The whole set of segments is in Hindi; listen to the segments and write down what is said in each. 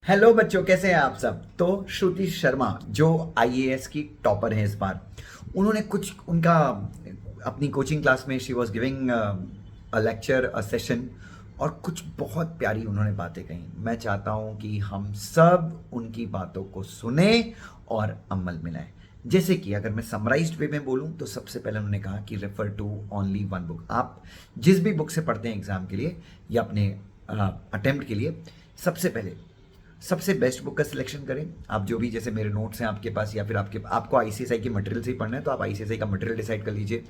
हेलो बच्चों, कैसे हैं आप सब। तो श्रुति शर्मा जो आईएएस की टॉपर हैं इस बार, उन्होंने कुछ उनका अपनी कोचिंग क्लास में she was giving a lecture a session, और कुछ बहुत प्यारी उन्होंने बातें कही। मैं चाहता हूं कि हम सब उनकी बातों को सुने और अमल में लाएं। जैसे कि अगर मैं समराइज्ड वे में बोलूं तो सबसे पहले उन्होंने कहा कि refer to only one book. आप जिस भी बुक से पढ़ते हैं एग्जाम के लिए या अपने अटेम्प्ट के लिए, सबसे पहले सबसे बेस्ट बुक का सिलेक्शन करें। आप जो भी, जैसे मेरे नोट्स हैं आपके पास, या फिर आपको आईसीएसआई के मटेरियल से ही पढ़ना है तो आप आईसीएसआई का मटेरियल डिसाइड कर लीजिए।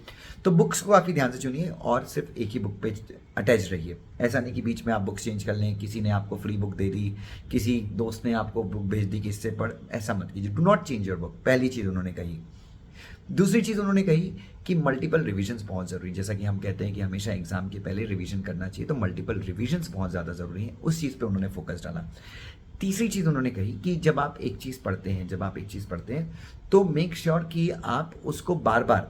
तो बुक्स को काफ़ी ध्यान से चुनिए और सिर्फ एक ही बुक पे अटैच रहिए। ऐसा नहीं कि बीच में आप बुक्स चेंज कर लें, किसी ने आपको फ्री बुक दे दी, किसी दोस्त ने आपको बुक भेज दी कि इससे पढ़, ऐसा मत कीजिए। Do not change your book, पहली चीज़ उन्होंने कही। दूसरी चीज़ उन्होंने कही कि मल्टीपल रिविजन्स बहुत ज़रूरी है। जैसा कि हम कहते हैं कि हमेशा एग्जाम के पहले रिवीजन करना चाहिए, तो मल्टीपल रिविजन्स बहुत ज़्यादा ज़रूरी है। उस चीज़ पे उन्होंने फोकस डाला। तीसरी चीज़ उन्होंने कही कि जब आप एक चीज़ पढ़ते हैं तो मेक श्योर कि आप उसको बार बार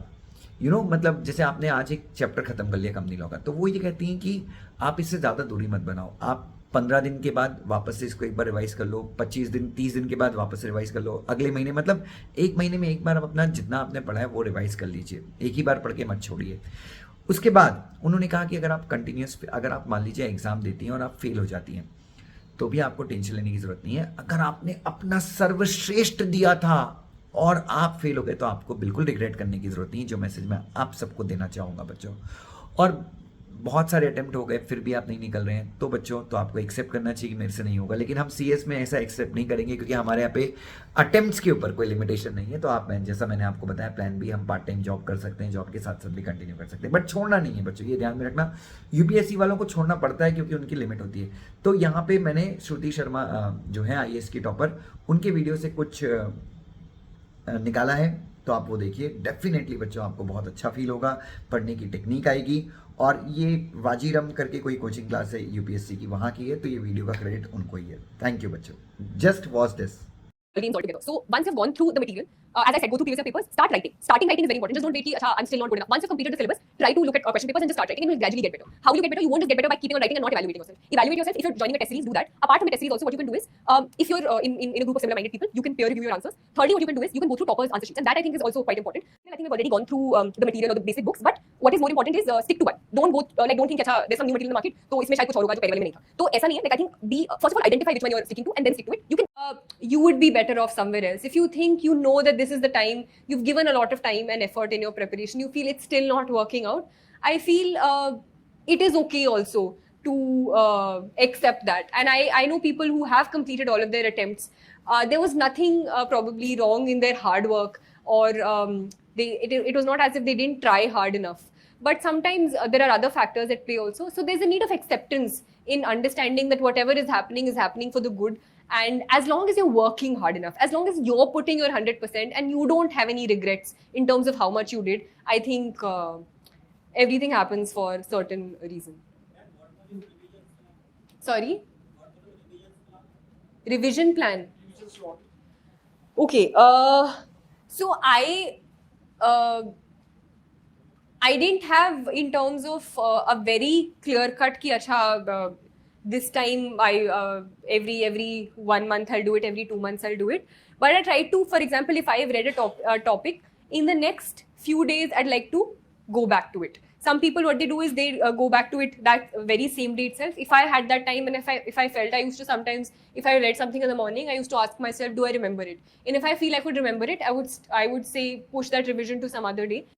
मतलब जैसे आपने आज एक चैप्टर खत्म कर लिया कंपनी लॉ का, तो वो ये कहती हैं कि आप इससे ज़्यादा दूरी मत बनाओ। आप 15 दिन के बाद वापस से इसको एक बार रिवाइज कर लो, 25 दिन 30 दिन के बाद वापस से रिवाइज कर लो, अगले महीने, मतलब एक महीने में एक बार आप अपना जितना आपने पढ़ा है वो रिवाइज कर लीजिए। एक ही बार पढ़ के मत छोड़िए। उसके बाद उन्होंने कहा कि अगर आप मान लीजिए एग्जाम देती हैं और आप फेल हो जाती हैं, तो भी आपको टेंशन लेने की जरूरत नहीं है। अगर आपने अपना सर्वश्रेष्ठ दिया था और आप फेल हो गए, तो आपको बिल्कुल रिग्रेट करने की जरूरत नहीं है। जो मैसेज मैं आप सबको देना चाहूंगा बच्चों। और बहुत सारे अटेम्प्ट हो गए फिर भी आप नहीं निकल रहे हैं, तो बच्चों तो आपको एक्सेप्ट करना चाहिए कि मेरे से नहीं होगा। लेकिन हम सीएस में ऐसा एक्सेप्ट नहीं करेंगे, क्योंकि हमारे यहाँ पे अटेम्प्ट्स के ऊपर कोई लिमिटेशन नहीं है। तो आप, जैसा मैंने आपको बताया, प्लान बी, हम पार्ट टाइम जॉब कर सकते हैं, जॉब के साथ साथ भी कंटिन्यू कर सकते हैं, बट छोड़ना नहीं है बच्चों, ये ध्यान में रखना। यूपीएससी वालों को छोड़ना पड़ता है क्योंकि उनकी लिमिट होती है। तो यहाँ पे मैंने श्रुति शर्मा जो है आईएएस की टॉपर, उनके वीडियो से कुछ निकाला है, तो आप वो देखिए। डेफिनेटली बच्चों आपको बहुत अच्छा फील होगा, पढ़ने की टेक्निक आएगी। और ये वाजीरम करके कोई कोचिंग क्लास है यूपीएससी की, वहाँ की है, तो ये वीडियो का क्रेडिट उनको ही है। थैंक यू बच्चों, just watch this. teams altogether. So once you've gone through the material, as I said, go through previous year papers, start writing. Starting writing is very important. Just don't wait, I'm still not good enough. Once you've completed the syllabus, try to look at question papers and just start writing, and you'll gradually get better. How will you get better? You won't just get better by keeping on writing and not evaluating yourself. Evaluate yourself. If you're joining a test series, do that. Apart from the test series, also what you can do is, if you're in a group of similar-minded people, you can peer review your answers. Thirdly, what you can do is you can go through toppers' answer sheets, and that I think is also quite important. I think we've already gone through the material or the basic books, but what is more important is stick to one. Don't go don't think there's some new material in the market, तो इसमें शायद कुछ और होगा जो पहले वाले में नहीं था। तो ऐसा नहीं है। Like I think be first of all identify which one you're sticking to and then stick to it. You would be better off somewhere else. If you think you know that this is the time, you've given a lot of time and effort in your preparation, you feel it's still not working out, I feel it is okay also to accept that. And I know people who have completed all of their attempts. There was nothing probably wrong in their hard work, or it was not as if they didn't try hard enough. But sometimes there are other factors at play also. So there's a need of acceptance in understanding that whatever is happening for the good. And as long as you're working hard enough, as long as you're putting your 100% and you don't have any regrets in terms of how much you did, I think everything happens for a certain reason. Sorry? Revision plan. Okay. So I didn't have in terms of a very clear cut ki acha this time every 1 month I'll do it, every 2 months I'll do it. But I try to, for example, if I've read a topic, in the next few days I'd like to go back to it. Some people, what they do is they go back to it that very same day itself. If I had that time, and if I felt, I used to sometimes, if I read something in the morning, I used to ask myself, do I remember it? And if I feel I could remember it, I would say push that revision to some other day.